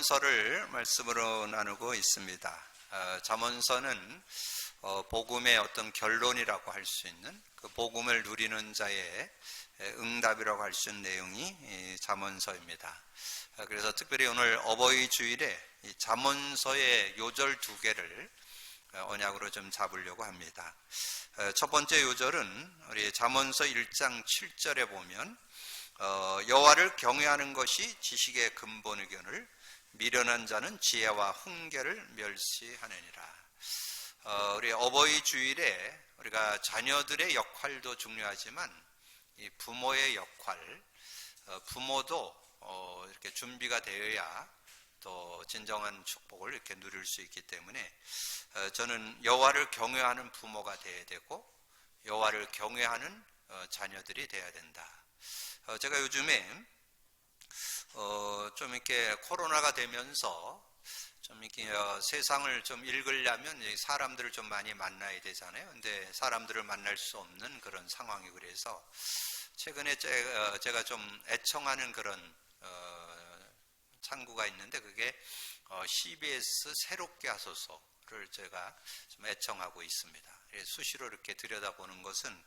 잠언서를 말씀으로 나누고 있습니다. 잠언서는 복음의 어떤 결론이라고 할 수 있는 그 복음을 누리는 자의 응답이라고 할 수 있는 내용이 잠언서입니다. 그래서 특별히 오늘 어버이 주일에 이 잠언서의 요절 두 개를 언약으로 좀 잡으려고 합니다. 첫 번째 요절은 우리 잠언서 1장 7절에 보면 여호와를 경외하는 것이 지식의 근본이거늘 미련한 자는 지혜와 훈계를 멸시하느니라. 우리 어버이 주일에 우리가 자녀들의 역할도 중요하지만 이 부모의 역할, 부모도 이렇게 준비가 되어야 또 진정한 축복을 이렇게 누릴 수 있기 때문에 저는 여호와를 경외하는 부모가 되어야 되고 여호와를 경외하는 자녀들이 되어야 된다. 제가 요즘에 좀 이렇게 코로나가 되면서 좀 이렇게 세상을 좀 읽으려면 사람들을 좀 많이 만나야 되잖아요. 근데 사람들을 만날 수 없는 그런 상황이 그래서 최근에 제가 좀 애청하는 그런 창구가 있는데 그게 CBS 새롭게 하소서를 제가 좀 애청하고 있습니다. 수시로 이렇게 들여다보는 것은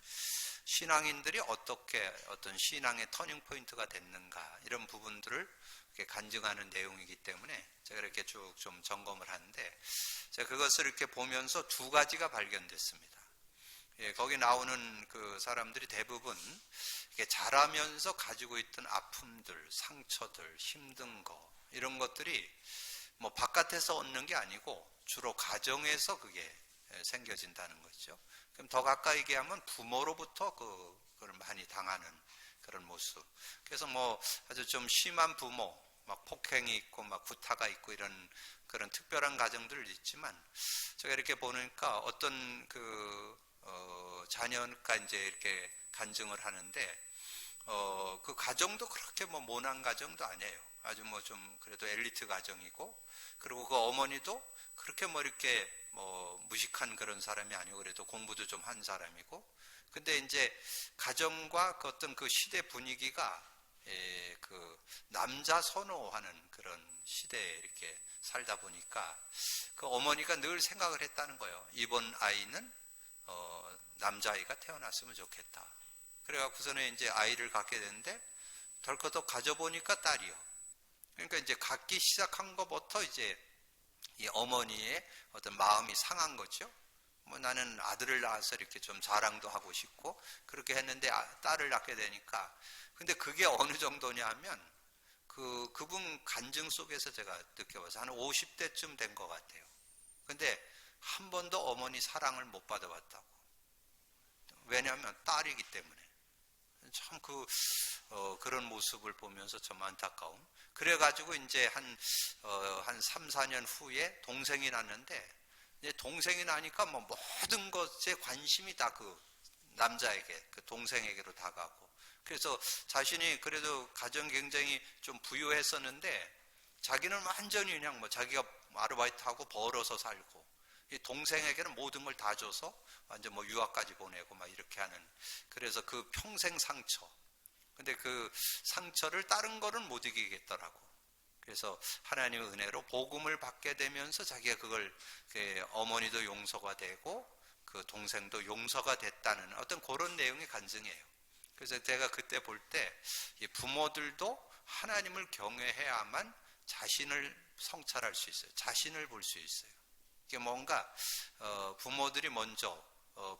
신앙인들이 어떻게 어떤 신앙의 터닝 포인트가 됐는가 이런 부분들을 이렇게 간증하는 내용이기 때문에 제가 이렇게 쭉 좀 점검을 하는데 제가 그것을 이렇게 보면서 두 가지가 발견됐습니다. 거기 나오는 그 사람들이 대부분 이렇게 자라면서 가지고 있던 아픔들, 상처들, 힘든 거 이런 것들이 뭐 바깥에서 얻는 게 아니고 주로 가정에서 그게 생겨진다는 거죠. 그럼 더 가까이 얘기하면 부모로부터 그걸 많이 당하는 그런 모습. 그래서 뭐 아주 좀 심한 부모, 막 폭행이 있고 막 구타가 있고 이런 그런 특별한 가정들 있지만 제가 이렇게 보니까 어떤 자녀가 이제 이렇게 간증을 하는데 그 가정도 그렇게 뭐 모난 가정도 아니에요. 아주 뭐 좀 그래도 엘리트 가정이고 그리고 그 어머니도 그렇게 뭐 이렇게 뭐 무식한 그런 사람이 아니고 그래도 공부도 좀 한 사람이고 근데 이제 가정과 그 어떤 그 시대 분위기가 그 남자 선호하는 그런 시대에 이렇게 살다 보니까 그 어머니가 늘 생각을 했다는 거예요. 이번 아이는 남자아이가 태어났으면 좋겠다. 그래갖고서는 이제 아이를 갖게 됐는데 덜커덕 가져보니까 딸이요. 그러니까 이제 갖기 시작한 것부터 이제 이 어머니의 어떤 마음이 상한 거죠. 뭐 나는 아들을 낳아서 이렇게 좀 자랑도 하고 싶고 그렇게 했는데 딸을 낳게 되니까 근데 그게 어느 정도냐 하면 그분 간증 속에서 제가 느껴봐서 한 50대쯤 된 것 같아요. 근데 한 번도 어머니 사랑을 못 받아봤다고. 왜냐하면 딸이기 때문에. 참 그런 모습을 보면서 좀 안타까움. 그래가지고 이제 한 3, 4년 후에 동생이 났는데, 이제 동생이 나니까 뭐 모든 것에 관심이 다 그 남자에게, 그 동생에게로 다가고. 그래서 자신이 그래도 가정 굉장히 좀 부유했었는데, 자기는 완전히 그냥 뭐 자기가 아르바이트하고 벌어서 살고, 이 동생에게는 모든 걸 다 줘서 완전 뭐 유학까지 보내고 막 이렇게 하는. 그래서 그 평생 상처. 근데 그 상처를 다른 거는 못 이기겠더라고. 그래서 하나님의 은혜로 복음을 받게 되면서 자기가 그걸 어머니도 용서가 되고 그 동생도 용서가 됐다는 어떤 그런 내용의 간증이에요. 그래서 제가 그때 볼 때 부모들도 하나님을 경외해야만 자신을 성찰할 수 있어요. 자신을 볼 수 있어요. 이게 뭔가 부모들이 먼저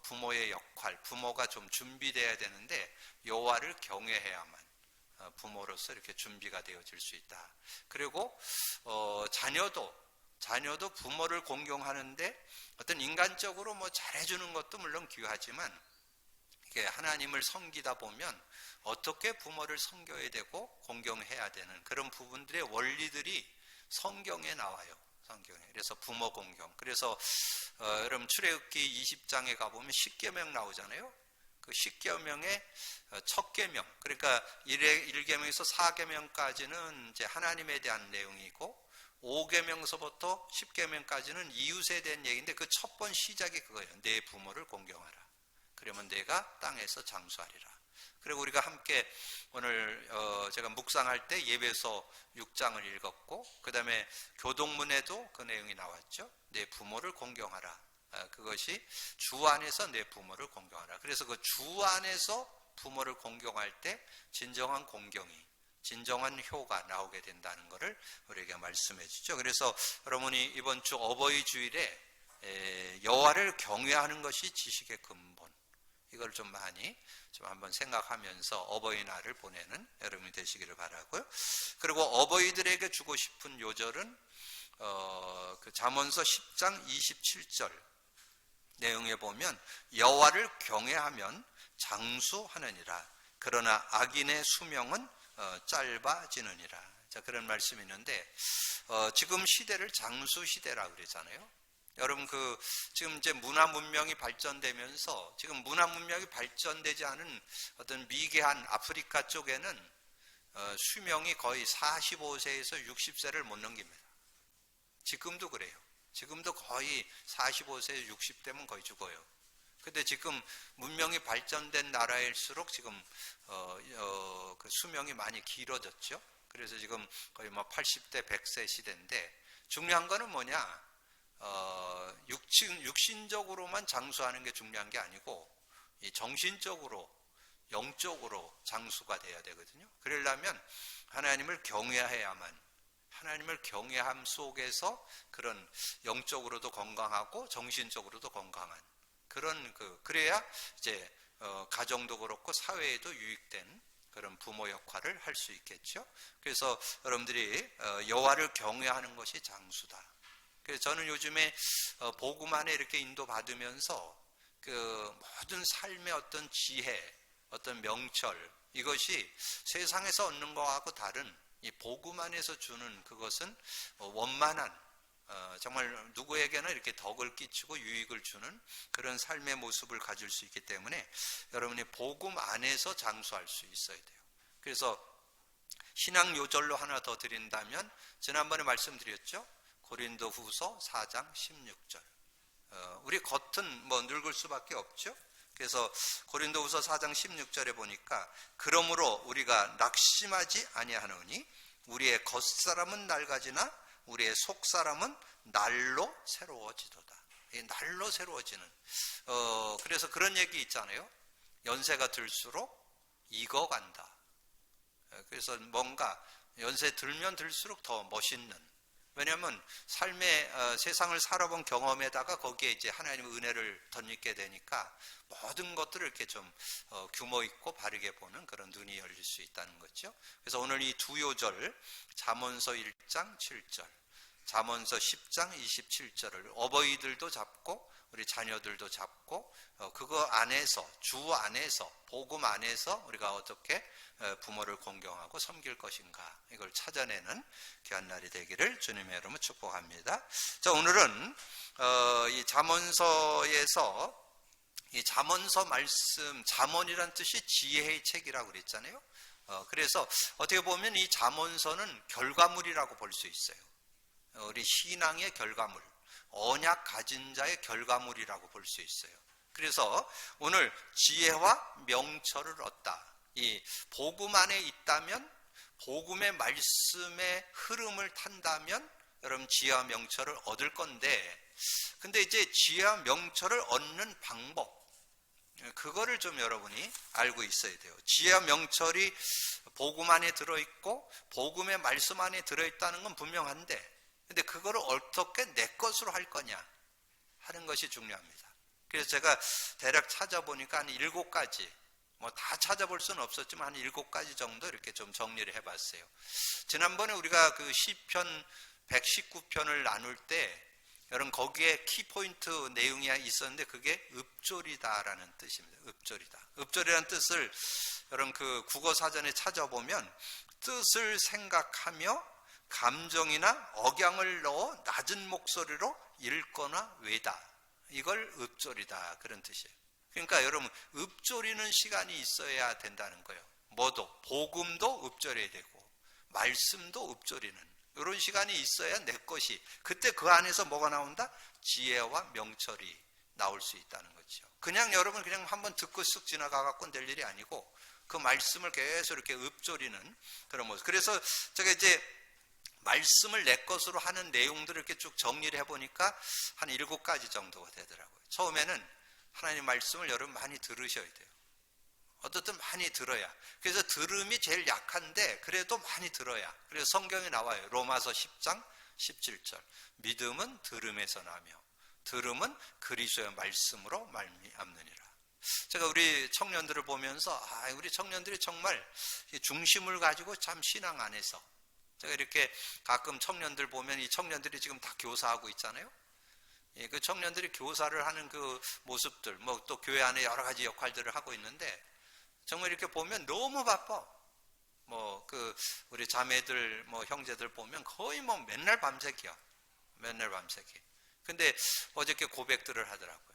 부모의 역할, 부모가 좀 준비되어야 되는데 여호와를 경외해야만 부모로서 이렇게 준비가 되어질 수 있다. 그리고 자녀도 부모를 공경하는데 어떤 인간적으로 뭐 잘해주는 것도 물론 귀하지만 이게 하나님을 섬기다 보면 어떻게 부모를 섬겨야 되고 공경해야 되는 그런 부분들의 원리들이 성경에 나와요. 성경에. 그래서 부모 공경. 그래서 여러분 출애굽기 20장에 가보면 10계명 나오잖아요. 그 10계명의 첫 계명. 그러니까 1계명에서 4계명까지는 이제 하나님에 대한 내용이고 5계명서부터 10계명까지는 이웃에 대한 얘기인데 그 첫 번 시작이 그거예요. 내 부모를 공경하라. 그러면 내가 땅에서 장수하리라. 그리고 우리가 함께 오늘 제가 묵상할 때 예배서 6장을 읽었고, 그 다음에 교동문에도 그 내용이 나왔죠. 내 부모를 공경하라. 그것이 주 안에서 내 부모를 공경하라. 그래서 그 주 안에서 부모를 공경할 때 진정한 공경이, 진정한 효가 나오게 된다는 것을 우리에게 말씀해 주죠. 그래서 여러분이 이번 주 어버이 주일에 여호와를 경외하는 것이 지식의 근본, 이걸 좀 많이 좀 한번 생각하면서 어버이날을 보내는 여러분이 되시기를 바라고요. 그리고 어버이들에게 주고 싶은 요절은 그 잠언서 10장 27절 내용에 보면 여호와를 경외하면 장수하느니라. 그러나 악인의 수명은 짧아지느니라. 자, 그런 말씀이 있는데 지금 시대를 장수 시대라고 그러잖아요. 여러분 지금 이제 문화 문명이 발전되면서 지금 문화 문명이 발전되지 않은 어떤 미개한 아프리카 쪽에는 수명이 거의 45세에서 60세를 못 넘깁니다. 지금도 그래요. 지금도 거의 45세, 60대면 거의 죽어요. 근데 지금 문명이 발전된 나라일수록 지금 그 수명이 많이 길어졌죠. 그래서 지금 거의 뭐 80대, 100세 시대인데, 중요한 거는 뭐냐? 육신적으로만 장수하는 게 중요한 게 아니고 이 정신적으로, 영적으로 장수가 돼야 되거든요. 그러려면 하나님을 경외해야만, 하나님을 경외함 속에서 그런 영적으로도 건강하고 정신적으로도 건강한 그런 그래야 이제 가정도 그렇고 사회에도 유익된 그런 부모 역할을 할 수 있겠죠. 그래서 여러분들이 여호와를 경외하는 것이 장수다. 그래서 저는 요즘에 복음 안에 이렇게 인도받으면서 그 모든 삶의 어떤 지혜, 어떤 명철, 이것이 세상에서 얻는 것하고 다른 이 복음 안에서 주는 그것은 원만한, 정말 누구에게나 이렇게 덕을 끼치고 유익을 주는 그런 삶의 모습을 가질 수 있기 때문에 여러분이 복음 안에서 장수할 수 있어야 돼요. 그래서 신앙 요절로 하나 더 드린다면, 지난번에 말씀드렸죠. 고린도후서 4장 16절. 우리 겉은 뭐 늙을 수밖에 없죠. 그래서 고린도후서 4장 16절에 보니까 그러므로 우리가 낙심하지 아니하노니 우리의 겉사람은 낡아지나 우리의 속사람은 날로 새로워지도다. 이 날로 새로워지는. 그래서 그런 얘기 있잖아요. 연세가 들수록 익어간다. 그래서 뭔가 연세 들면 들수록 더 멋있는. 왜냐하면 삶의 세상을 살아본 경험에다가 거기에 이제 하나님의 은혜를 덧입게 되니까 모든 것들을 이렇게 좀 규모 있고 바르게 보는 그런 눈이 열릴 수 있다는 거죠. 그래서 오늘 이 두 요절, 잠언서 1장 7절, 잠언서 10장 27절을 어버이들도 잡고 우리 자녀들도 잡고 그거 안에서, 주 안에서, 복음 안에서 우리가 어떻게 부모를 공경하고 섬길 것인가, 이걸 찾아내는 귀한 날이 되기를 주님의 이름으로 축복합니다. 자, 오늘은 이 잠언서에서 이 잠언서 말씀, 잠언이란 뜻이 지혜의 책이라고 그랬잖아요. 그래서 어떻게 보면 이 잠언서는 결과물이라고 볼 수 있어요. 우리 신앙의 결과물, 언약 가진 자의 결과물이라고 볼 수 있어요. 그래서 오늘 지혜와 명철을 얻다. 이 복음 안에 있다면, 복음의 말씀의 흐름을 탄다면 여러분 지혜와 명철을 얻을 건데, 근데 이제 지혜와 명철을 얻는 방법, 그거를 좀 여러분이 알고 있어야 돼요. 지혜와 명철이 복음 안에 들어있고 복음의 말씀 안에 들어있다는 건 분명한데, 근데 그거를 어떻게 내 것으로 할 거냐 하는 것이 중요합니다. 그래서 제가 대략 찾아보니까 한 7가지, 뭐 다 찾아볼 수는 없었지만 한 7가지 정도 이렇게 좀 정리를 해봤어요. 지난번에 우리가 그 시편 119편을 나눌 때 여러분 거기에 키포인트 내용이 있었는데 그게 읍조리다라는 뜻입니다. 읍조리다. 읍조리라는 뜻을 여러분 그 국어사전에 찾아보면 뜻을 생각하며 감정이나 억양을 넣어 낮은 목소리로 읽거나 외다. 이걸 읍조리다, 그런 뜻이에요. 그러니까 여러분 읍조리는 시간이 있어야 된다는 거예요. 뭐도, 복음도 읍조려야 되고 말씀도 읍조리는 이런 시간이 있어야 내 것이, 그때 그 안에서 뭐가 나온다? 지혜와 명철이 나올 수 있다는 거죠. 그냥 여러분 그냥 한번 듣고 쓱 지나가 갖고 낼 일이 아니고 그 말씀을 계속 이렇게 읊조리는 그런 모습. 그래서 제가 이제 말씀을 내 것으로 하는 내용들을 이렇게 쭉 정리를 해보니까 한 7가지 정도가 되더라고요. 처음에는 하나님 말씀을 여러분 많이 들으셔야 돼요. 어떻든 많이 들어야. 그래서 들음이 제일 약한데 그래도 많이 들어야. 그래서 성경에 나와요. 로마서 10장 17절. 믿음은 들음에서 나며 들음은 그리스도의 말씀으로 말미암느니라. 제가 우리 청년들을 보면서 우리 청년들이 정말 중심을 가지고 참 신앙 안에서, 제가 이렇게 가끔 청년들 보면 이 청년들이 지금 다 교사하고 있잖아요. 그 청년들이 교사를 하는 그 모습들, 뭐 또 교회 안에 여러 가지 역할들을 하고 있는데 정말 이렇게 보면 너무 바빠. 뭐 그 우리 자매들, 뭐 형제들 보면 거의 뭐 맨날 밤새기야. 맨날 밤새기. 근데 어저께 고백들을 하더라고요.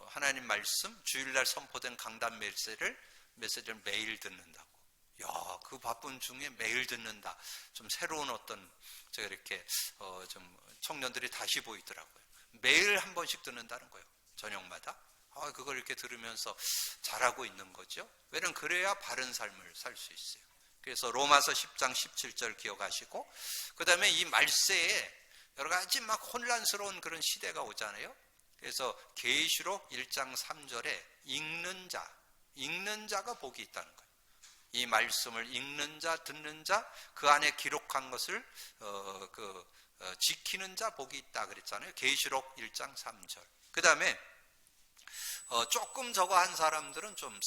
하나님 말씀 주일날 선포된 강단 메시지를 매일 듣는다고. 야, 그 바쁜 중에 매일 듣는다. 좀 새로운 어떤, 제가 이렇게 좀 청년들이 다시 보이더라고요. 매일 한 번씩 듣는다는 거예요. 저녁마다. 그걸 이렇게 들으면서 잘하고 있는 거죠. 왜냐면 그래야 바른 삶을 살 수 있어요. 그래서 로마서 10장 17절 기억하시고, 그 다음에 이 말세에 여러 가지 막 혼란스러운 그런 시대가 오잖아요. 그래서 계시록 1장 3절에 읽는 자가 복이 있다는 거예요. 이 말씀을 읽는 자, 듣는 자, 그 안에 기록한 것을 지키는 자 복이 있다 그랬잖아요. 계시록 1장 3절. 그 다음에 조금 저거 한 사람들은 좀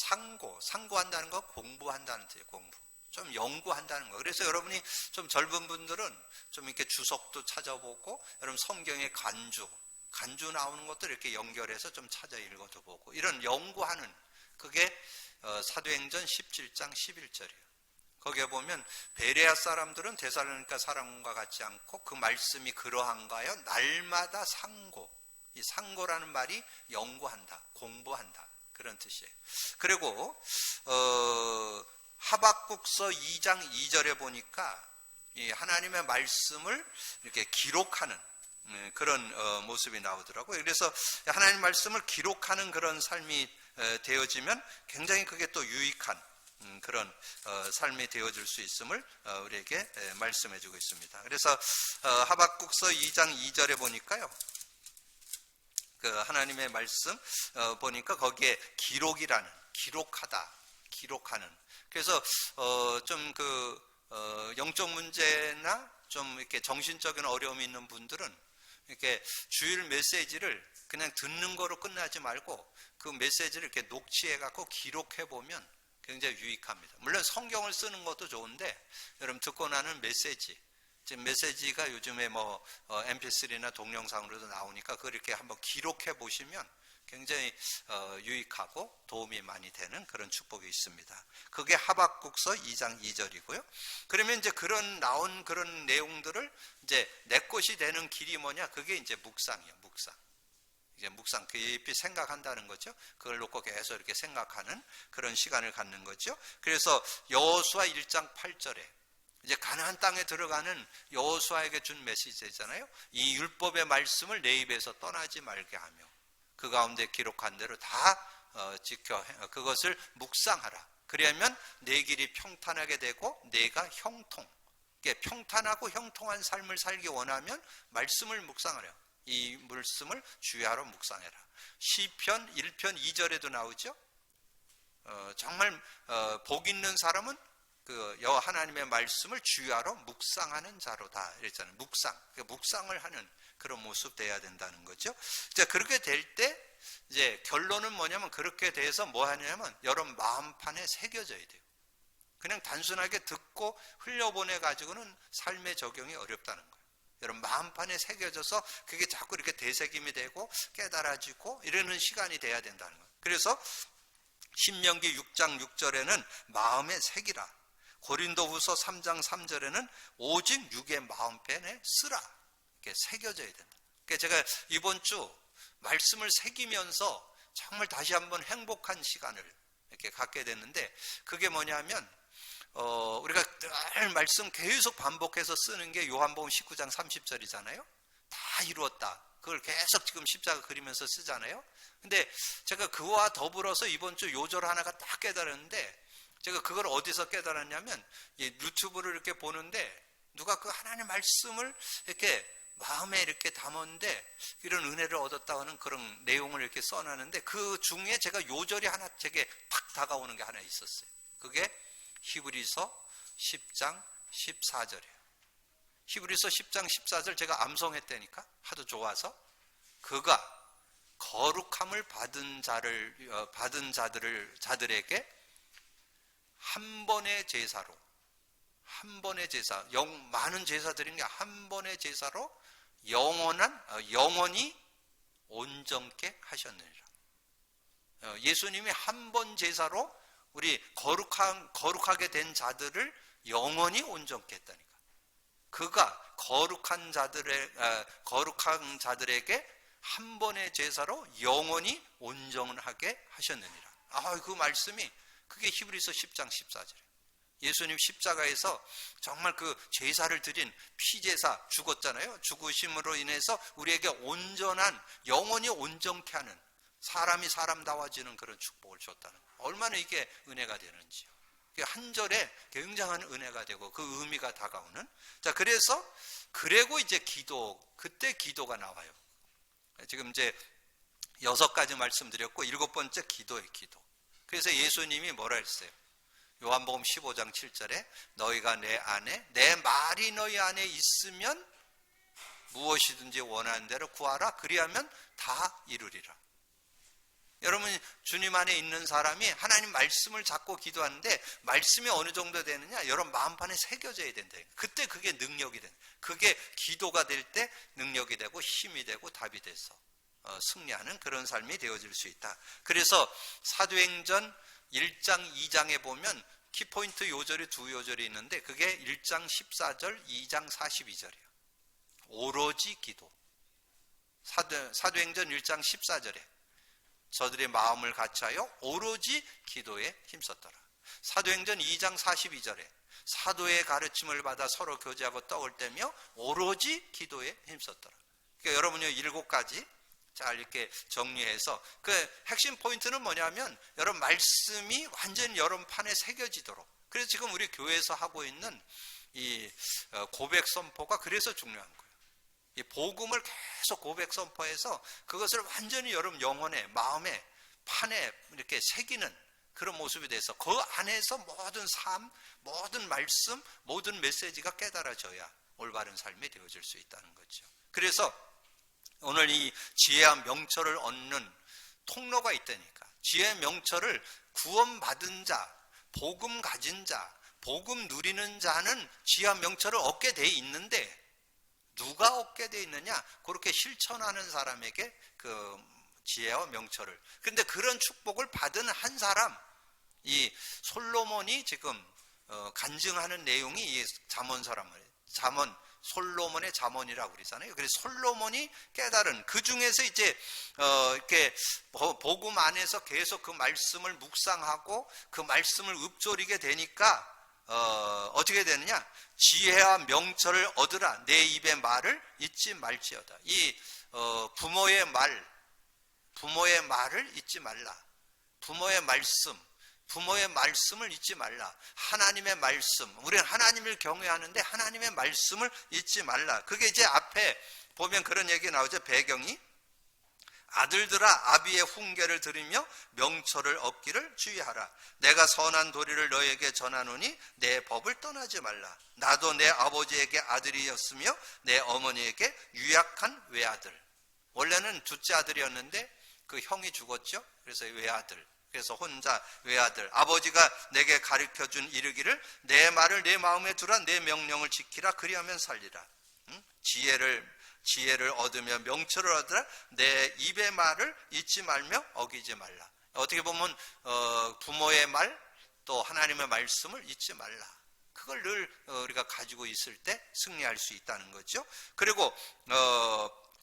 상고한다는 거, 공부한다는 뜻이에요. 공부. 좀 연구한다는 거. 그래서 여러분이 좀 젊은 분들은 좀 이렇게 주석도 찾아보고, 여러분 성경의 간주 나오는 것도 이렇게 연결해서 좀 찾아 읽어도 보고, 이런 연구하는, 그게 사도행전 17장 11절이에요. 거기에 보면 베레아 사람들은 데살로니가 사람과 같지 않고 그 말씀이 그러한가요? 날마다 이 상고라는 말이 연구한다, 공부한다, 그런 뜻이에요. 그리고 하박국서 2장 2절에 보니까 이 하나님의 말씀을 이렇게 기록하는 그런 모습이 나오더라고요. 그래서 하나님 말씀을 기록하는 그런 삶이 되어지면 굉장히 그게 또 유익한 그런 삶이 되어질 수 있음을 우리에게 말씀해 주고 있습니다. 그래서 하박국서 2장 2절에 보니까요, 그 하나님의 말씀 보니까 거기에 기록하는. 그래서 좀 영적 문제나 좀 이렇게 정신적인 어려움이 있는 분들은 이렇게 주일 메시지를 그냥 듣는 거로 끝나지 말고 그 메시지를 이렇게 녹취해 갖고 기록해 보면 굉장히 유익합니다. 물론 성경을 쓰는 것도 좋은데, 여러분 듣고 나는 지금 메시지가 요즘에 뭐 mp3나 동영상으로도 나오니까 그걸 이렇게 한번 기록해 보시면 굉장히 유익하고 도움이 많이 되는 그런 축복이 있습니다. 그게 하박국서 2장 2절이고요. 그러면 이제 나온 그런 내용들을 이제 내 것이 되는 길이 뭐냐? 그게 이제 묵상이에요. 이제 묵상 깊이 생각한다는 거죠. 그걸 놓고 계속 이렇게 생각하는 그런 시간을 갖는 거죠. 그래서 여호수아 1장 8절에 이제 가나안 땅에 들어가는 여호수아에게 준 메시지잖아요. 이 율법의 말씀을 내 입에서 떠나지 말게 하며 그 가운데 기록한 대로 다 지켜 그것을 묵상하라. 그러면 내 길이 평탄하게 되고 내가 평탄하고 형통한 삶을 살기 원하면 말씀을 묵상하라. 이 말씀을 주야로 묵상해라. 시편 1편 2절에도 나오죠. 정말 복 있는 사람은 여 하나님의 말씀을 주야로 묵상하는 자로다 이랬잖아요. 묵상을 하는 그런 모습 돼야 된다는 거죠. 이제 그렇게 될 때 이제 결론은 뭐냐면, 그렇게 돼서 뭐 하냐면 여러분 마음판에 새겨져야 돼요. 그냥 단순하게 듣고 흘려보내 가지고는 삶의 적용이 어렵다는 거예요. 여러분 마음판에 새겨져서 그게 자꾸 이렇게 되새김이 되고 깨달아지고 이러는 시간이 돼야 된다는 거예요. 그래서 신명기 6장 6절에는 마음에 새기라. 고린도후서 3장 3절에는 오직 육의 마음편에 쓰라. 이렇게 새겨져야 된다. 그러니까 제가 이번 주 말씀을 새기면서 정말 다시 한번 행복한 시간을 이렇게 갖게 됐는데, 그게 뭐냐면 우리가 늘 말씀 계속 반복해서 쓰는 게 요한복음 19장 30절이잖아요. 다 이루었다. 그걸 계속 지금 십자가 그리면서 쓰잖아요. 근데 제가 그와 더불어서 이번 주 요절 하나가 딱 깨달았는데, 제가 그걸 어디서 깨달았냐면 이 유튜브를 이렇게 보는데 누가 그 하나님의 말씀을 이렇게 마음에 이렇게 담았는데 이런 은혜를 얻었다 하는 그런 내용을 이렇게 써놨는데 그 중에 제가 요절이 하나 제게 팍 다가오는 게 하나 있었어요. 그게 히브리서 10장 14절이에요. 히브리서 10장 14절 제가 암송했다니까 하도 좋아서 그가 거룩함을 받은 자들에게 한 번의 제사로 많은 제사 드린 게 한 번의 제사로 영원히 온전케 하셨느니라. 예수님이 한 번 제사로 우리 거룩하게 된 자들을 영원히 온전케 했다니까. 그가 거룩한 자들에게 한 번의 제사로 영원히 온전하게 하셨느니라. 그 말씀이 그게 히브리서 10장 14절이에요. 예수님 십자가에서 정말 그 제사를 드린 피제사 죽었잖아요. 죽으심으로 인해서 우리에게 온전한 영원히 온전케 하는 사람이 사람다워지는 그런 축복을 줬다는 거예요. 얼마나 이게 은혜가 되는지요. 한 절에 굉장한 은혜가 되고 그 의미가 다가오는. 자, 그리고 이제 그때 기도가 나와요. 지금 이제 6가지 말씀드렸고 7번째 기도예요. 기도. 그래서 예수님이 뭐라 했어요? 요한복음 15장 7절에 너희가 내 안에 내 말이 너희 안에 있으면 무엇이든지 원하는 대로 구하라. 그리하면 다 이루리라. 여러분 주님 안에 있는 사람이 하나님 말씀을 잡고 기도하는데 말씀이 어느 정도 되느냐? 여러분 마음판에 새겨져야 된다. 그때 그게 능력이 된다. 그게 기도가 될 때 능력이 되고 힘이 되고 답이 돼서 승리하는 그런 삶이 되어질 수 있다. 그래서 사도행전 1장 2장에 보면 키포인트 요절이 2요절이 있는데 그게 1장 14절 2장 42절이에요. 오로지 기도. 사도행전 1장 14절에 저들의 마음을 같이하여 오로지 기도에 힘썼더라. 사도행전 2장 42절에 사도의 가르침을 받아 서로 교제하고 떡을 떼며 오로지 기도에 힘썼더라. 그러니까 여러분이 7가지 잘 이렇게 정리해서 그 핵심 포인트는 뭐냐면 여러분 말씀이 완전히 여러분 판에 새겨지도록. 그래서 지금 우리 교회에서 하고 있는 이 고백 선포가 그래서 중요한 거예요. 이 복음을 계속 고백 선포해서 그것을 완전히 여러분 영혼에 마음에 판에 이렇게 새기는 그런 모습이 돼서 그 안에서 모든 삶, 모든 말씀, 모든 메시지가 깨달아져야 올바른 삶이 되어질 수 있다는 거죠. 그래서 오늘 이 지혜와 명철을 얻는 통로가 있다니까. 지혜의 명철을 구원받은 자, 복음 가진 자, 복음 누리는 자는 지혜와 명철을 얻게 돼 있는데 누가 얻게 돼 있느냐? 그렇게 실천하는 사람에게 그 지혜와 명철을. 그런데 그런 축복을 받은 한 사람, 이 솔로몬이 지금 간증하는 내용이 이 잠언 솔로몬의 잠언이라고 그러잖아요. 그래서 솔로몬이 깨달은 그 중에서 이제 이렇게 복음 안에서 계속 그 말씀을 묵상하고 그 말씀을 읊조리게 되니까 어떻게 되느냐? 지혜와 명철을 얻으라. 내 입의 말을 잊지 말지어다. 이 부모의 말을 잊지 말라. 부모의 말씀을 잊지 말라. 하나님의 말씀. 우리는 하나님을 경외하는데 하나님의 말씀을 잊지 말라. 그게 이제 앞에 보면 그런 얘기 나오죠. 배경이 아들들아 아비의 훈계를 들으며 명철을 얻기를 주의하라. 내가 선한 도리를 너에게 전하노니 내 법을 떠나지 말라. 나도 내 아버지에게 아들이었으며 내 어머니에게 유약한 외아들. 원래는 둘째 아들이었는데 그 형이 죽었죠. 그래서 외아들. 그래서 혼자 외아들. 아버지가 내게 가르쳐준 이르기를 내 말을 내 마음에 두라. 내 명령을 지키라. 그리하면 살리라. 지혜를 얻으며 명철을 얻으라. 내 입의 말을 잊지 말며 어기지 말라. 어떻게 보면 부모의 말 또 하나님의 말씀을 잊지 말라. 그걸 늘 우리가 가지고 있을 때 승리할 수 있다는 거죠. 그리고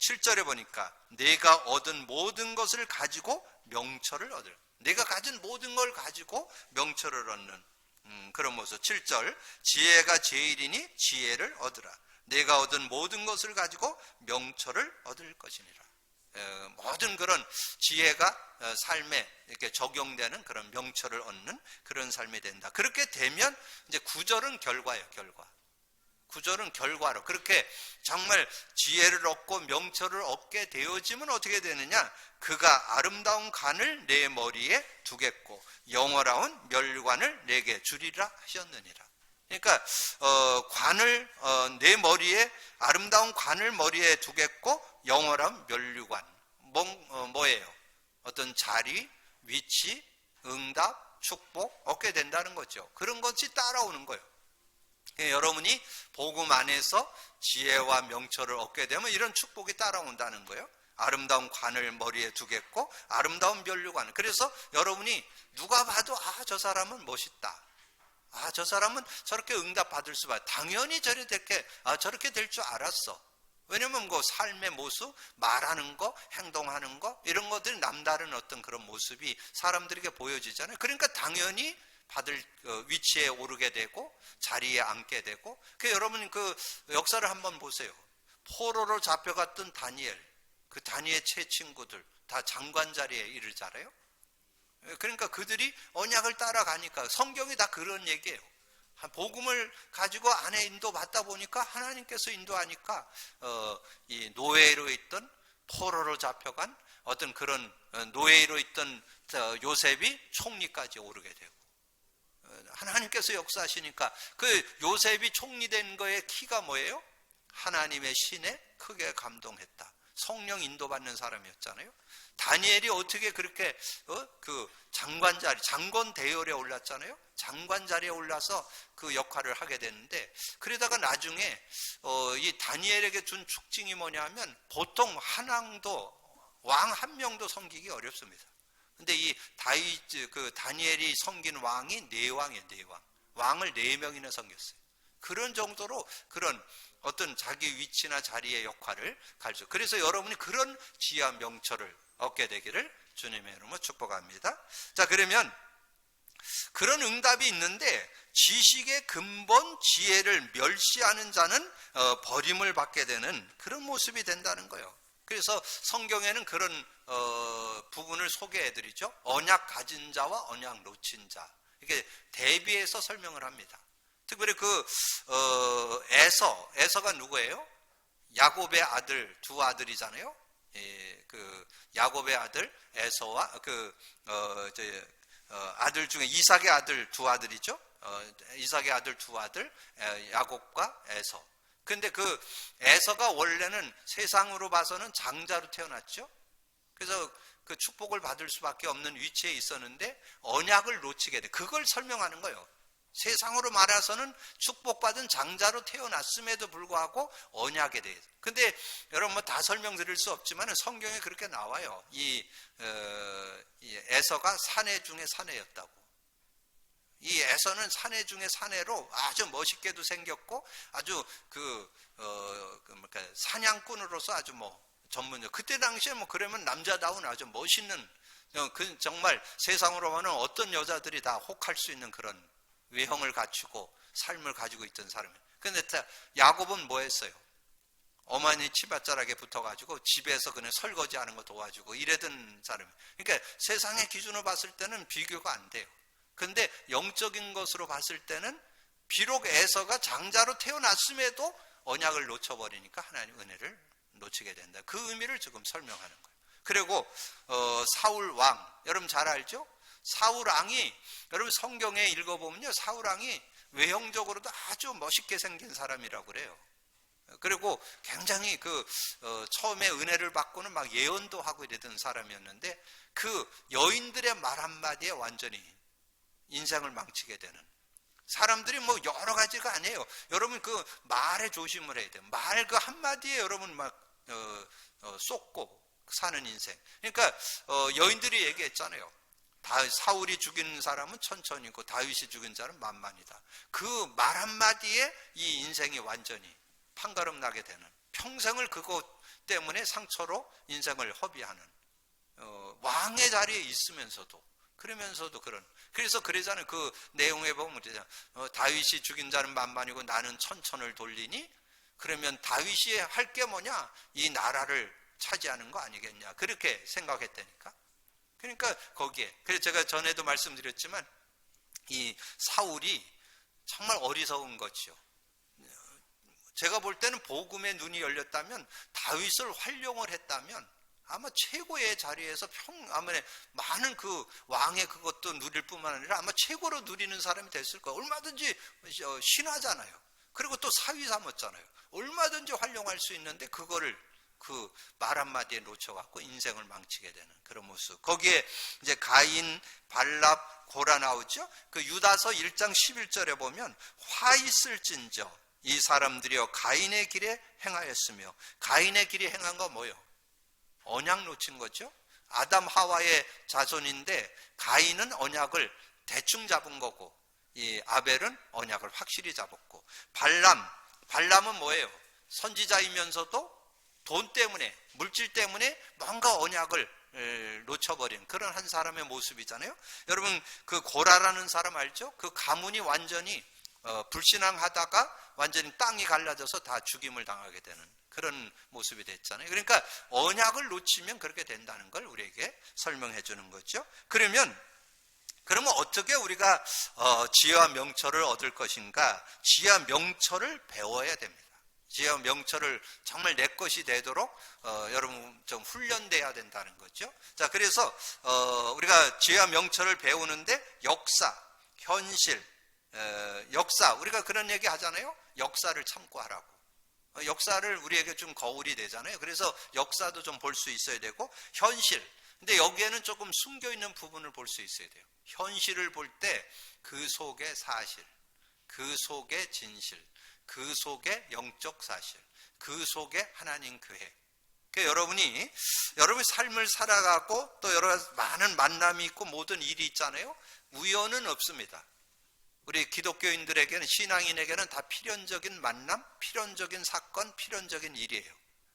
7절에 보니까 내가 얻은 모든 것을 가지고 명철을 얻으라. 내가 가진 모든 걸 가지고 명철을 얻는 그런 모습. 7절 지혜가 제일이니 지혜를 얻으라. 내가 얻은 모든 것을 가지고 명철을 얻을 것이니라. 모든 그런 지혜가 삶에 이렇게 적용되는 그런 명철을 얻는 그런 삶이 된다. 그렇게 되면 이제 구절은 결과예요, 결과. 구절은 결과로 그렇게 정말 지혜를 얻고 명철을 얻게 되어지면 어떻게 되느냐? 그가 아름다운 관을 내 머리에 두겠고 영원하운 멸관을 내게 주리라 하셨느니라. 그러니까 관을 내 머리에 아름다운 관을 머리에 두겠고 영원한 면류관 뭐예요? 어떤 자리, 위치, 응답, 축복 얻게 된다는 거죠. 그런 것이 따라오는 거예요. 여러분이 복음 안에서 지혜와 명철을 얻게 되면 이런 축복이 따라온다는 거예요. 아름다운 관을 머리에 두겠고 아름다운 면류관. 그래서 여러분이 누가 봐도 저 사람은 멋있다. 저 사람은 저렇게 응답받을 수밖에. 당연히 저렇게 될 줄 알았어. 왜냐면 그 삶의 모습, 말하는 거, 행동하는 거 이런 것들이 남다른 어떤 그런 모습이 사람들에게 보여지잖아요. 그러니까 당연히 받을 위치에 오르게 되고 자리에 앉게 되고. 여러분 그 역사를 한번 보세요. 포로로 잡혀갔던 다니엘, 그 다니엘 제 친구들 다 장관 자리에 이르잖아요. 그러니까 그들이 언약을 따라가니까 성경이 다 그런 얘기예요. 복음을 가지고 안에 인도받다 보니까 하나님께서 인도하니까 이 노예로 있던 포로로 잡혀간 어떤 그런 노예로 있던 요셉이 총리까지 오르게 되고 하나님께서 역사하시니까 그 요셉이 총리 된 거의 키가 뭐예요? 하나님의 신에 크게 감동했다. 성령 인도받는 사람이었잖아요. 다니엘이 어떻게 그렇게 그 장관 자리, 장관 대열에 올랐잖아요. 장관 자리에 올라서 그 역할을 하게 됐는데, 그러다가 나중에 이 다니엘에게 준 축징이 뭐냐면 보통 한 왕도 왕 한 명도 섬기기 어렵습니다. 근데 이 다니엘이 섬긴 왕이 4왕이에요, 4왕. 왕을 4명이나 섬겼어요. 그런 정도로 그런 어떤 자기 위치나 자리의 역할을 가르쳐. 그래서 여러분이 그런 지혜와 명철을 얻게 되기를 주님의 이름으로 축복합니다. 자, 그러면 그런 응답이 있는데 지식의 근본 지혜를 멸시하는 자는 버림을 받게 되는 그런 모습이 된다는 거예요. 그래서 성경에는 그런 부분을 소개해드리죠. 언약 가진 자와 언약 놓친 자, 이렇게 대비해서 설명을 합니다. 특별히 에서가 누구예요? 야곱의 아들, 2 아들이잖아요. 그 야곱의 아들 에서와 아들 중에 이삭의 아들 2 아들이죠. 이삭의 아들 2 아들 야곱과 에서. 근데 그 에서가 원래는 세상으로 봐서는 장자로 태어났죠. 그래서 그 축복을 받을 수밖에 없는 위치에 있었는데 언약을 놓치게 돼. 그걸 설명하는 거예요. 세상으로 말해서는 축복받은 장자로 태어났음에도 불구하고 언약에 대해서. 근데 여러분 뭐 다 설명드릴 수 없지만 성경에 그렇게 나와요. 이 에서가 사내 중에 사내였다고. 이 에서는 사내 중에 사내로 아주 멋있게도 생겼고 아주 사냥꾼으로서 아주 전문적. 그때 당시에 그러면 남자다운 아주 멋있는 정말 세상으로 보면 어떤 여자들이 다 혹할 수 있는 그런 외형을 갖추고 삶을 가지고 있던 사람이에요. 그런데 야곱은 뭐 했어요? 어머니 치맛자락에 붙어가지고 집에서 그냥 설거지하는 거 도와주고 이래던 사람이에요. 그러니까 세상의 기준으로 봤을 때는 비교가 안 돼요. 그런데 영적인 것으로 봤을 때는 비록 에서가 장자로 태어났음에도 언약을 놓쳐버리니까 하나님 은혜를 놓치게 된다. 그 의미를 지금 설명하는 거예요. 그리고 사울 왕, 여러분 잘 알죠? 사울 왕이, 여러분 성경에 읽어보면요, 사울 왕이 외형적으로도 아주 멋있게 생긴 사람이라고 그래요. 그리고 굉장히 처음에 은혜를 받고는 막 예언도 하고 이랬던 사람이었는데 그 여인들의 말 한마디에 완전히 인생을 망치게 되는. 사람들이 여러 가지가 아니에요. 여러분 그 말에 조심을 해야 돼요. 말 그 한마디에 여러분 막 쏟고 사는 인생. 그러니까 여인들이 얘기했잖아요. 사울이 죽인 사람은 천천히고 다윗이 죽인 사람은 만만이다. 그 말 한마디에 이 인생이 완전히 판가름 나게 되는, 평생을 그것 때문에 상처로 인생을 허비하는 왕의 자리에 있으면서도 그러면서도 그래서 그러잖아요. 그 내용에 보면 다윗이 죽인 자는 만만이고 나는 천천을 돌리니, 그러면 다윗이 할 게 뭐냐? 이 나라를 차지하는 거 아니겠냐, 그렇게 생각했다니까. 그러니까 거기에, 그래서 제가 전에도 말씀드렸지만 이 사울이 정말 어리석은 거죠. 제가 볼 때는 복음의 눈이 열렸다면, 다윗을 활용을 했다면 아마 최고의 자리에서 아마 많은 그 왕의 그것도 누릴 뿐만 아니라 아마 최고로 누리는 사람이 됐을 거예요. 얼마든지 신하잖아요. 그리고 또 사위 삼았잖아요. 얼마든지 활용할 수 있는데 그거를 그 말 한마디에 놓쳐갖고 인생을 망치게 되는 그런 모습. 거기에 이제 가인, 발랍, 고라 나오죠. 그 유다서 1장 11절에 보면 화 있을진저 이 사람들이여 가인의 길에 행하였으며, 가인의 길에 행한 거 뭐예요? 언약 놓친 거죠. 아담 하와의 자손인데 가인은 언약을 대충 잡은 거고 이 아벨은 언약을 확실히 잡았고, 발람은 뭐예요? 선지자이면서도 돈 때문에, 물질 때문에 뭔가 언약을 놓쳐버린 그런 한 사람의 모습이잖아요. 여러분 그 고라라는 사람 알죠? 그 가문이 완전히 불신앙하다가 완전히 땅이 갈라져서 다 죽임을 당하게 되는 그런 모습이 됐잖아요. 그러니까 언약을 놓치면 그렇게 된다는 걸 우리에게 설명해 주는 거죠. 그러면 어떻게 우리가 지혜와 명철을 얻을 것인가? 지혜와 명철을 배워야 됩니다. 지혜와 명철을 정말 내 것이 되도록 여러분 좀 훈련돼야 된다는 거죠. 자, 그래서 우리가 지혜와 명철을 배우는데 역사, 현실, 역사, 우리가 그런 얘기 하잖아요. 역사를 참고하라고. 역사를 우리에게 좀 거울이 되잖아요. 그래서 역사도 좀 볼 수 있어야 되고, 현실. 근데 여기에는 조금 숨겨 있는 부분을 볼 수 있어야 돼요. 현실을 볼 때 그 속의 사실, 그 속의 진실, 그 속의 영적 사실, 그 속의 하나님 계획. 그러니까 여러분이 삶을 살아가고 또 여러 가지 많은 만남이 있고 모든 일이 있잖아요. 우연은 없습니다. 우리 기독교인들에게는, 신앙인에게는 다 필연적인 만남, 필연적인 사건, 필연적인 일이에요.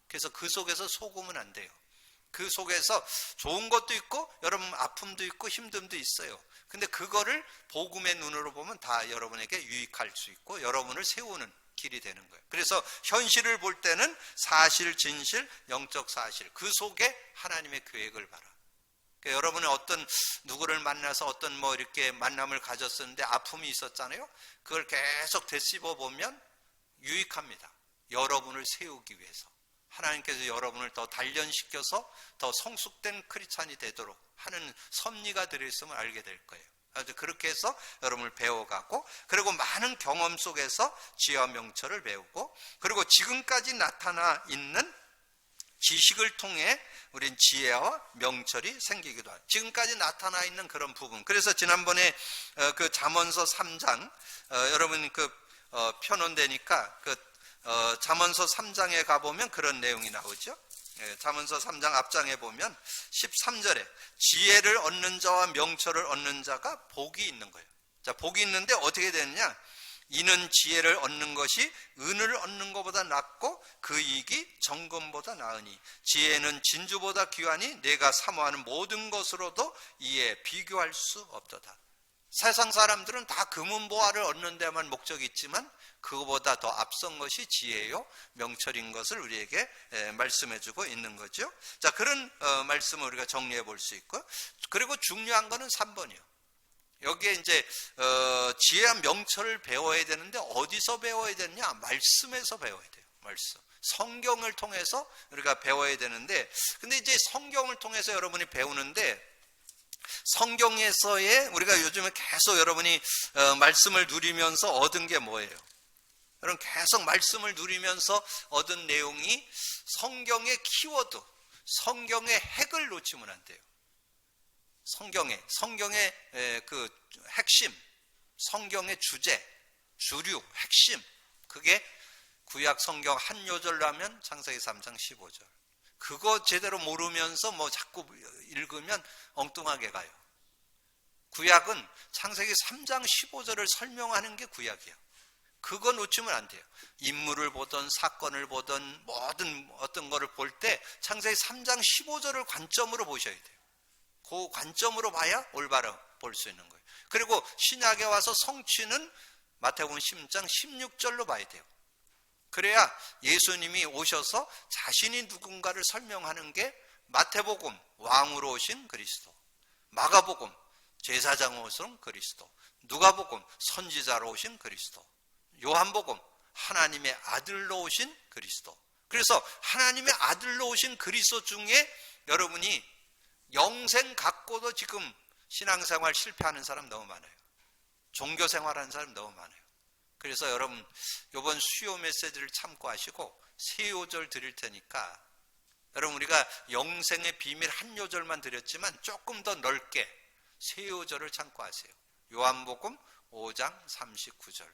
그래서 그 속에서 속으면 안 돼요. 그 속에서 좋은 것도 있고 여러분 아픔도 있고 힘듦도 있어요. 근데 그거를 복음의 눈으로 보면 다 여러분에게 유익할 수 있고 여러분을 세우는 길이 되는 거예요. 그래서 현실을 볼 때는 사실, 진실, 영적 사실, 그 속에 하나님의 계획을 봐라. 그러니까 여러분은 어떤 누구를 만나서 어떤 이렇게 만남을 가졌었는데 아픔이 있었잖아요. 그걸 계속 되씹어 보면 유익합니다. 여러분을 세우기 위해서 하나님께서 여러분을 더 단련시켜서 더 성숙된 크리스찬이 되도록 하는 섭리가 들어있음을 알게 될 거예요. 아주 그렇게 해서 여러분을 배워가고, 그리고 많은 경험 속에서 지혜와 명철을 배우고, 그리고 지금까지 나타나 있는 지식을 통해 우린 지혜와 명철이 생기기도 하죠. 지금까지 나타나 있는 그런 부분. 그래서 지난번에 그 잠언서 3장 여러분 편원되니까 잠언서 3장에 가보면 그런 내용이 나오죠. 잠언서 3장 앞장에 보면 13절에 지혜를 얻는 자와 명철을 얻는 자가 복이 있는 거예요. 자, 복이 있는데 어떻게 되느냐? 이는 지혜를 얻는 것이 은을 얻는 것보다 낫고 그 이익이 정금보다 나으니 지혜는 진주보다 귀하니 내가 사모하는 모든 것으로도 이에 비교할 수 없도다. 세상 사람들은 다 금은보화를 얻는 데만 목적이 있지만 그거보다 더 앞선 것이 지혜요 명철인 것을 우리에게 말씀해주고 있는 거죠. 자, 그런 말씀을 우리가 정리해 볼 수 있고, 그리고 중요한 거는 3번이요. 여기에 이제 지혜와 명철을 배워야 되는데 어디서 배워야 되느냐? 말씀에서 배워야 돼요. 말씀. 성경을 통해서 우리가 배워야 되는데, 근데 이제 성경을 통해서 여러분이 배우는데, 성경에서의 우리가 요즘에 계속 여러분이 말씀을 누리면서 얻은 게 뭐예요? 여러분 계속 말씀을 누리면서 얻은 내용이 성경의 키워드, 성경의 핵을 놓치면 안 돼요. 성경의 그 핵심, 성경의 주제, 주류, 핵심, 그게 구약 성경 한 요절로 하면 창세기 3장 15절. 그거 제대로 모르면서 자꾸 읽으면 엉뚱하게 가요. 구약은 창세기 3장 15절을 설명하는 게 구약이에요. 그거 놓치면 안 돼요. 인물을 보든 사건을 보든 모든 어떤 거를 볼 때 창세기 3장 15절을 관점으로 보셔야 돼요. 그 관점으로 봐야 올바로 볼 수 있는 거예요. 그리고 신약에 와서 성취는 마태복음 10장 16절로 봐야 돼요. 그래야 예수님이 오셔서 자신이 누군가를 설명하는 게 마태복음 왕으로 오신 그리스도, 마가복음 제사장으로 오신 그리스도, 누가복음 선지자로 오신 그리스도, 요한복음 하나님의 아들로 오신 그리스도. 그래서 하나님의 아들로 오신 그리스도 중에 여러분이 영생 갖고도 지금 신앙생활 실패하는 사람 너무 많아요. 종교생활하는 사람 너무 많아요. 그래서 여러분 이번 수요 메시지를 참고하시고 세 요절 드릴 테니까 여러분 우리가 영생의 비밀 한 요절만 드렸지만 조금 더 넓게 세 요절을 참고하세요. 요한복음 5장 39절.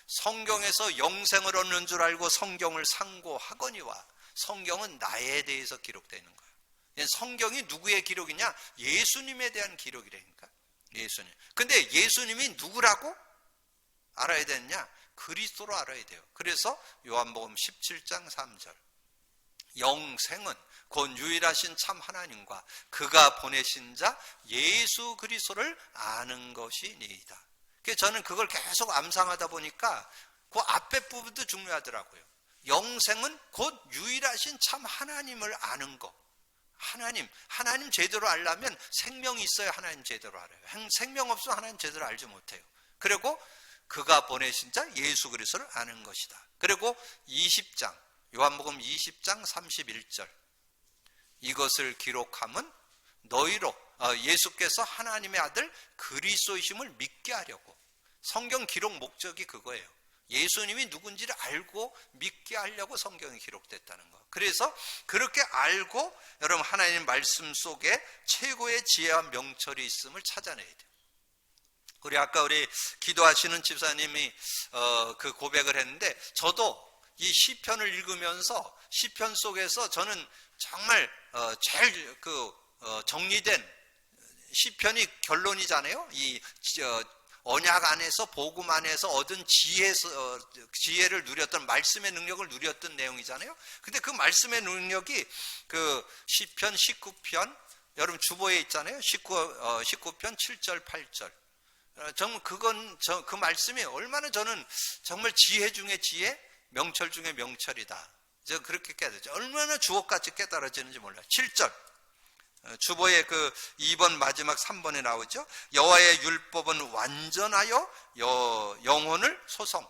성경에서 영생을 얻는 줄 알고 성경을 상고하거니와 성경은 나에 대해서 기록되는 거예요. 성경이 누구의 기록이냐? 예수님에 대한 기록이라니까. 예수님. 근데 예수님이 누구라고 알아야 되느냐? 그리스도로 알아야 돼요. 그래서 요한복음 17장 3절. 영생은 곧 유일하신 참 하나님과 그가 보내신 자 예수 그리스도를 아는 것이니이다. 그래서 저는 그걸 계속 암상하다 보니까 그 앞에 부분도 중요하더라고요. 영생은 곧 유일하신 참 하나님을 아는 것. 하나님 제대로 알려면 생명이 있어야 하나님 제대로 알아요. 생명 없으면 하나님 제대로 알지 못해요. 그리고 그가 보내신 자 예수 그리스도를 아는 것이다. 그리고 20장 요한복음 20장 31절. 이것을 기록함은 너희로 예수께서 하나님의 아들 그리스도이심을 믿게 하려고. 성경 기록 목적이 그거예요. 예수님이 누군지를 알고 믿게 하려고 성경이 기록됐다는 거. 그래서 그렇게 알고 여러분 하나님 말씀 속에 최고의 지혜와 명철이 있음을 찾아내야 돼요. 우리 기도하시는 집사님이 그 고백을 했는데 저도 이 시편을 읽으면서 시편 속에서 저는 정말 제일 정리된 시편이 결론이잖아요. 이 언약 안에서 복음 안에서 얻은 지혜를 누렸던 말씀의 능력을 누렸던 내용이잖아요. 근데 그 말씀의 능력이 그 시편 19편 여러분 주보에 있잖아요. 19편 7절 8절. 정말 그 말씀이 얼마나 저는 정말 지혜 중에 지혜, 명철 중에 명철이다. 저 그렇게 깨달았죠. 얼마나 주옥같이 깨달아지는지 몰라요. 7절. 주보의 그 2번 마지막 3번에 나오죠. 여호와의 율법은 완전하여 영혼을 소성.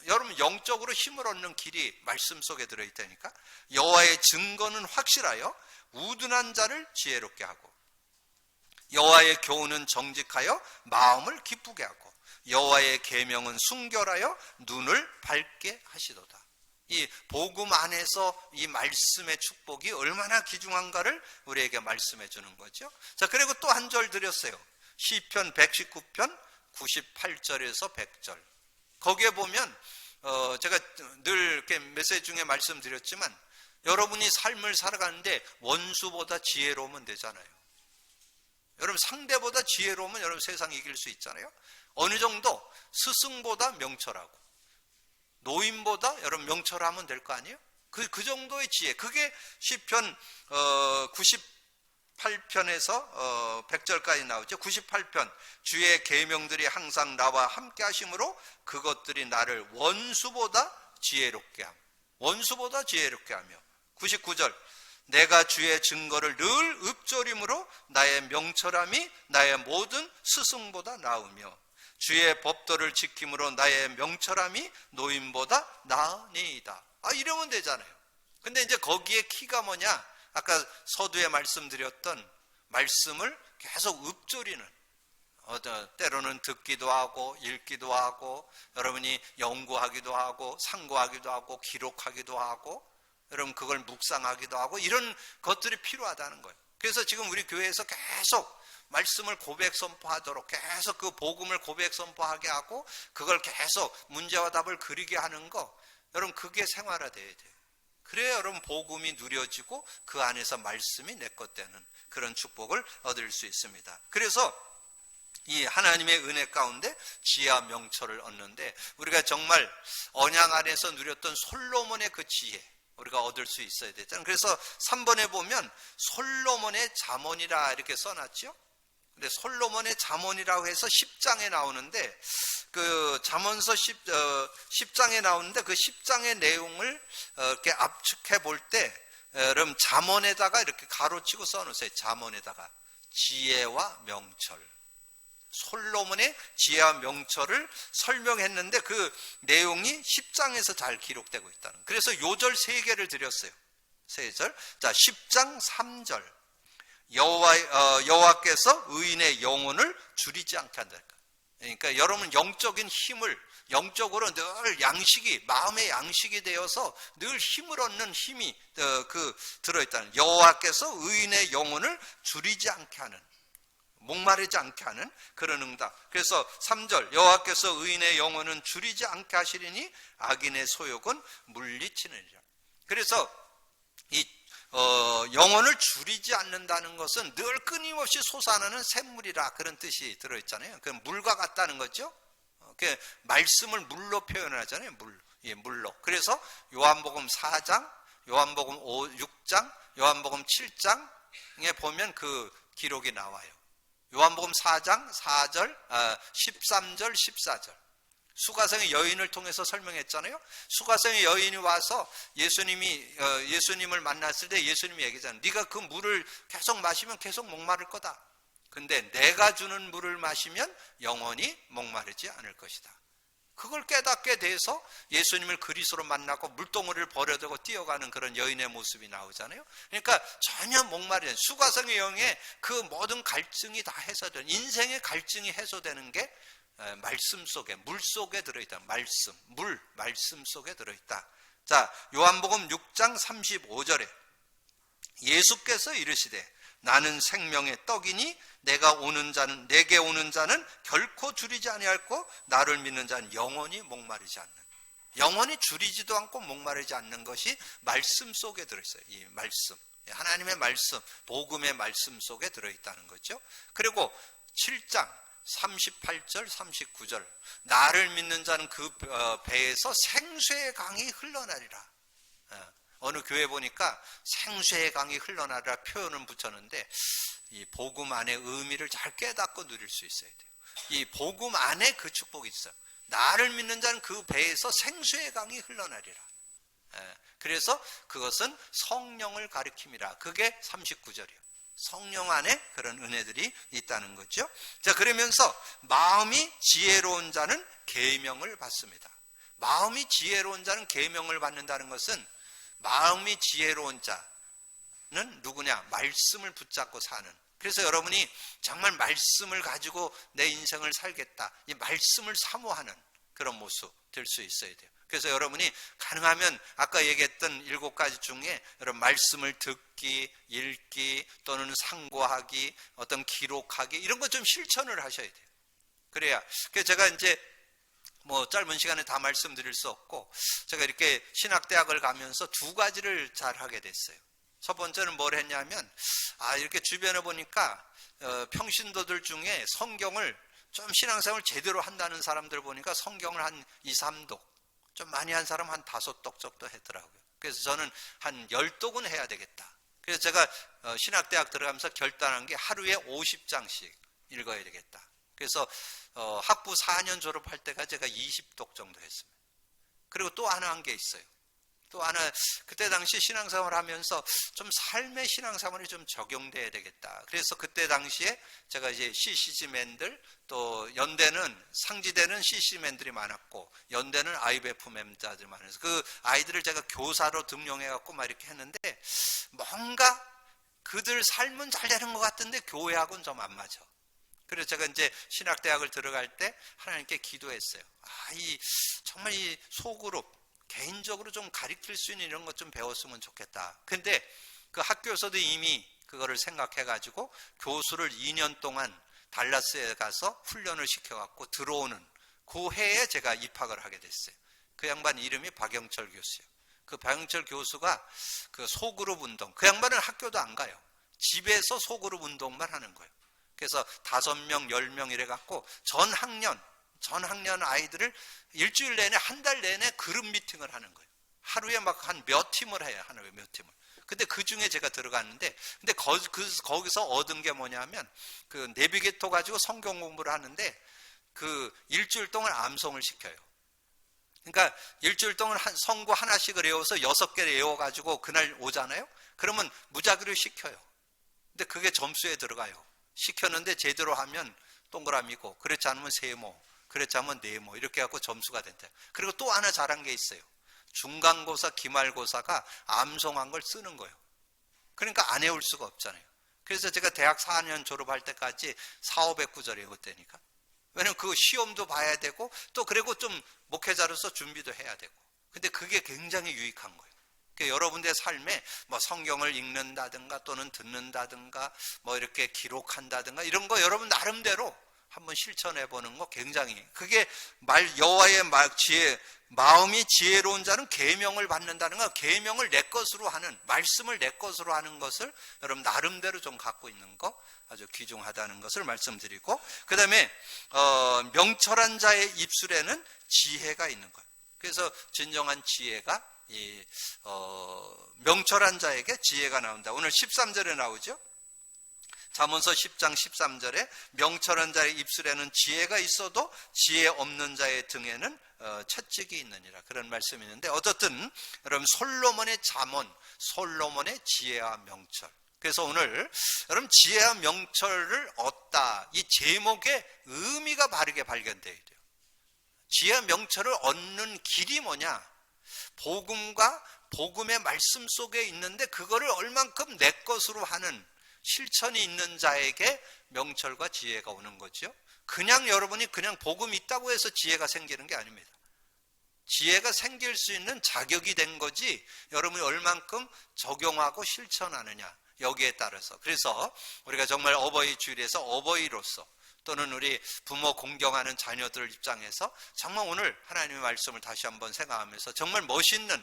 여러분 영적으로 힘을 얻는 길이 말씀 속에 들어있다니까. 여호와의 증거는 확실하여 우둔한 자를 지혜롭게 하고 여호와의 교훈은 정직하여 마음을 기쁘게 하고 여호와의 계명은 순결하여 눈을 밝게 하시도다. 이 복음 안에서 이 말씀의 축복이 얼마나 귀중한가를 우리에게 말씀해 주는 거죠. 자, 그리고 또 한 절 드렸어요. 시편 119편 98절에서 100절. 거기에 보면 제가 늘 이렇게 메시지 중에 말씀드렸지만 여러분이 삶을 살아가는데 원수보다 지혜로우면 되잖아요. 여러분 상대보다 지혜로우면 여러분 세상 이길 수 있잖아요. 어느 정도 스승보다 명철하고 노인보다 여러분 명철하면 될 거 아니에요? 그 정도의 지혜. 그게 시편 98편에서 100절까지 나오죠. 98편. 주의 계명들이 항상 나와 함께 하심으로 그것들이 나를 원수보다 지혜롭게 함. 원수보다 지혜롭게 하며. 99절. 내가 주의 증거를 늘 읊조림으로 나의 명철함이 나의 모든 스승보다 나으며 주의 법도를 지킴으로 나의 명철함이 노인보다 나으니이다. 이러면 되잖아요. 근데 이제 거기에 키가 뭐냐? 아까 서두에 말씀드렸던 말씀을 계속 읊조리는, 때로는 듣기도 하고 읽기도 하고 여러분이 연구하기도 하고 상고하기도 하고 기록하기도 하고 여러분 그걸 묵상하기도 하고 이런 것들이 필요하다는 거예요. 그래서 지금 우리 교회에서 계속 말씀을 고백 선포하도록 계속 그 복음을 고백 선포하게 하고 그걸 계속 문제와 답을 그리게 하는 거, 여러분 그게 생활화돼야 돼요. 그래야 여러분 복음이 누려지고 그 안에서 말씀이 내 것 되는 그런 축복을 얻을 수 있습니다. 그래서 이 하나님의 은혜 가운데 지혜와 명철을 얻는데 우리가 정말 언약 안에서 누렸던 솔로몬의 그 지혜 우리가 얻을 수 있어야 되잖아요. 그래서 3번에 보면 솔로몬의 잠언이라 이렇게 써놨죠. 근데 솔로몬의 잠언이라고 해서 10장에 나오는데, 그 잠언서 10장에 나오는데 그 10장의 내용을 이렇게 압축해 볼 때, 여러분 잠언에다가 이렇게 가로치고 써놓으세요. 잠언에다가 지혜와 명철. 솔로몬의 지혜와 명철을 설명했는데 그 내용이 10장에서 잘 기록되고 있다는. 그래서 요절 3개를 드렸어요. 3절. 자, 10장 3절. 여호와께서 의인의 영혼을 줄이지 않게 한다. 그러니까 여러분 영적인 힘을, 영적으로 늘 양식이, 마음의 양식이 되어서 늘 힘을 얻는 힘이 들어있다는. 여호와께서 의인의 영혼을 줄이지 않게 하는, 목마르지 않게 하는 그런 응답. 그래서 3절, 여호와께서 의인의 영혼은 줄이지 않게 하시리니 악인의 소욕은 물리치느니라. 그래서 이 영혼을 줄이지 않는다는 것은 늘 끊임없이 솟아나는 샘물이라, 그런 뜻이 들어있잖아요. 그 물과 같다는 거죠. 말씀을 물로 표현하잖아요. 물로. 그래서 요한복음 4장, 요한복음 6장, 요한복음 7장에 보면 그 기록이 나와요. 요한복음 4장 4절, 13절, 14절. 수가성의 여인을 통해서 설명했잖아요. 수가성의 여인이 와서 예수님을 만났을 때 예수님이 얘기하잖아요. 네가 그 물을 계속 마시면 계속 목마를 거다. 근데 내가 주는 물을 마시면 영원히 목마르지 않을 것이다. 그걸 깨닫게 돼서 예수님을 그리스도로 만나고 물동이를 버려두고 뛰어가는 그런 여인의 모습이 나오잖아요. 그러니까 전혀 목마르지 않은, 수가성의 여인의 그 모든 갈증이 다 해소되는, 인생의 갈증이 해소되는 게 말씀 속에, 물 속에 들어있다. 말씀 속에 들어있다. 자, 요한복음 6장 35절에 예수께서 이르시되 나는 생명의 떡이니 내게 오는 자는 결코 줄이지 아니할고 나를 믿는 자는 영원히 목마르지 않는, 영원히 줄이지도 않고 목마르지 않는 것이 말씀 속에 들어있어요. 이 말씀, 하나님의 말씀, 복음의 말씀 속에 들어있다는 거죠. 그리고 7장 38절 39절, 나를 믿는 자는 그 배에서 생수의 강이 흘러나리라. 어느 교회 보니까 생수의 강이 흘러나리라 표현을 붙였는데, 이 복음 안의 의미를 잘 깨닫고 누릴 수 있어야 돼요. 이 복음 안에 그 축복이 있어요. 나를 믿는 자는 그 배에서 생수의 강이 흘러나리라. 그래서 그것은 성령을 가리킴이라. 그게 39절이에요. 성령 안에 그런 은혜들이 있다는 거죠. 자, 그러면서 마음이 지혜로운 자는 계명을 받습니다. 마음이 지혜로운 자는 계명을 받는다는 것은, 마음이 지혜로운 자는 누구냐? 말씀을 붙잡고 사는. 그래서 여러분이 정말 말씀을 가지고 내 인생을 살겠다, 이 말씀을 사모하는 그런 모습 될 수 있어야 돼요. 그래서 여러분이 가능하면 아까 얘기했던 7가지 중에 여러분 말씀을 듣기, 읽기, 또는 상고하기, 어떤 기록하기, 이런 거 좀 실천을 하셔야 돼요. 그래야. 그래서 제가 이제 짧은 시간에 다 말씀드릴 수 없고, 제가 이렇게 신학대학을 가면서 2가지를 잘 하게 됐어요. 첫 번째는 뭘 했냐면, 이렇게 주변에 보니까 평신도들 중에 성경을 좀 신앙생활을 제대로 한다는 사람들 보니까 성경을 한 2, 3독, 좀 많이 한 사람 한 5독 정도 했더라고요. 그래서 저는 한 10독은 해야 되겠다. 그래서 제가 신학대학 들어가면서 결단한 게 하루에 50장씩 읽어야 되겠다. 그래서 학부 4년 졸업할 때가 제가 20독 정도 했습니다. 그리고 또 하나 한 게 있어요. 또 하나, 그때 당시 신앙생활 하면서 좀 삶의 신앙생활이 좀 적용돼야 되겠다. 그래서 그때 당시에 제가 이제 CCG맨들, 또 연대는, 상지대는 CCG맨들이 많았고, 연대는 IBF 멤버들이 많아서 그 아이들을 제가 교사로 등용해갖고 막 이렇게 했는데, 뭔가 그들 삶은 잘 되는 것 같은데 교회하고는 좀 안 맞아. 그래서 제가 이제 신학대학을 들어갈 때 하나님께 기도했어요. 정말 이 소그룹, 개인적으로 좀 가르칠 수 있는 이런 것 좀 배웠으면 좋겠다. 근데 그 학교에서도 이미 그거를 생각해가지고 교수를 2년 동안 달라스에 가서 훈련을 시켜갖고 들어오는 그 해에 제가 입학을 하게 됐어요. 그 양반 이름이 박영철 교수예요. 그 박영철 교수가 그 소그룹 운동, 그 양반은 학교도 안 가요. 집에서 소그룹 운동만 하는 거예요. 그래서 5명, 10명 이래갖고 전 학년 아이들을 일주일 내내, 한 달 내내 그룹 미팅을 하는 거예요. 하루에 막 한 몇 팀을 해요. 하루에 몇 팀을. 근데 그 중에 제가 들어갔는데, 근데 거기서 얻은 게 뭐냐면, 그 내비게이터 가지고 성경 공부를 하는데, 그 일주일 동안 암송을 시켜요. 그러니까 일주일 동안 성구 하나씩을 외워서 6개를 외워가지고 그날 오잖아요? 그러면 무작위로 시켜요. 근데 그게 점수에 들어가요. 시켰는데 제대로 하면 동그라미고, 그렇지 않으면 세모, 그렇지 않으면 네모, 이렇게 해갖고 점수가 된대요. 그리고 또 하나 잘한 게 있어요. 중간고사, 기말고사가 암송한 걸 쓰는 거예요. 그러니까 안 외울 수가 없잖아요. 그래서 제가 대학 4년 졸업할 때까지 4,500구절 외웠다니까. 왜냐면 그 시험도 봐야 되고, 또 그리고 좀 목회자로서 준비도 해야 되고. 근데 그게 굉장히 유익한 거예요. 그러니까 여러분들의 삶에 뭐 성경을 읽는다든가 또는 듣는다든가 뭐 이렇게 기록한다든가 이런 거 여러분 나름대로 한번 실천해 보는 거 굉장히, 그게 여호와의 지혜, 마음이 지혜로운 자는 계명을 받는다는 거, 계명을 내 것으로 하는, 말씀을 내 것으로 하는 것을 여러분 나름대로 좀 갖고 있는 거 아주 귀중하다는 것을 말씀드리고, 그 다음에 명철한 자의 입술에는 지혜가 있는 거예요. 그래서 진정한 지혜가 명철한 자에게 지혜가 나온다. 오늘 13절에 나오죠. 잠언서 10장 13절에 명철한 자의 입술에는 지혜가 있어도 지혜 없는 자의 등에는 채찍이 있느니라, 그런 말씀이 있는데, 어떻든 여러분 솔로몬의 잠언, 솔로몬의 지혜와 명철. 그래서 오늘 여러분 지혜와 명철을 얻다, 이 제목의 의미가 바르게 발견되어야 돼요. 지혜와 명철을 얻는 길이 뭐냐? 복음과 복음의 말씀 속에 있는데 그거를 얼만큼 내 것으로 하는 실천이 있는 자에게 명철과 지혜가 오는 거죠. 그냥 여러분이 그냥 복음이 있다고 해서 지혜가 생기는 게 아닙니다. 지혜가 생길 수 있는 자격이 된 거지, 여러분이 얼만큼 적용하고 실천하느냐, 여기에 따라서. 그래서 우리가 정말 어버이 주일에서 어버이로서 또는 우리 부모 공경하는 자녀들 입장에서 정말 오늘 하나님의 말씀을 다시 한번 생각하면서 정말 멋있는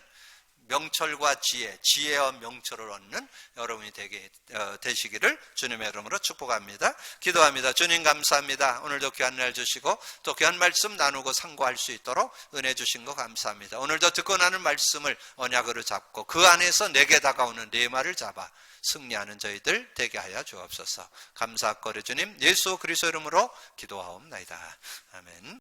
명철과 지혜와 명철을 얻는 여러분이 되시기를 주님의 이름으로 축복합니다. 기도합니다. 주님 감사합니다. 오늘도 귀한 날 주시고 또 귀한 말씀 나누고 상고할 수 있도록 은혜 주신 거 감사합니다. 오늘도 듣고 나는 말씀을 언약으로 잡고 그 안에서 내게 다가오는 네 말을 잡아 승리하는 저희들 되게 하여 주옵소서. 감사하고 주님 예수 그리스도 이름으로 기도하옵나이다. 아멘.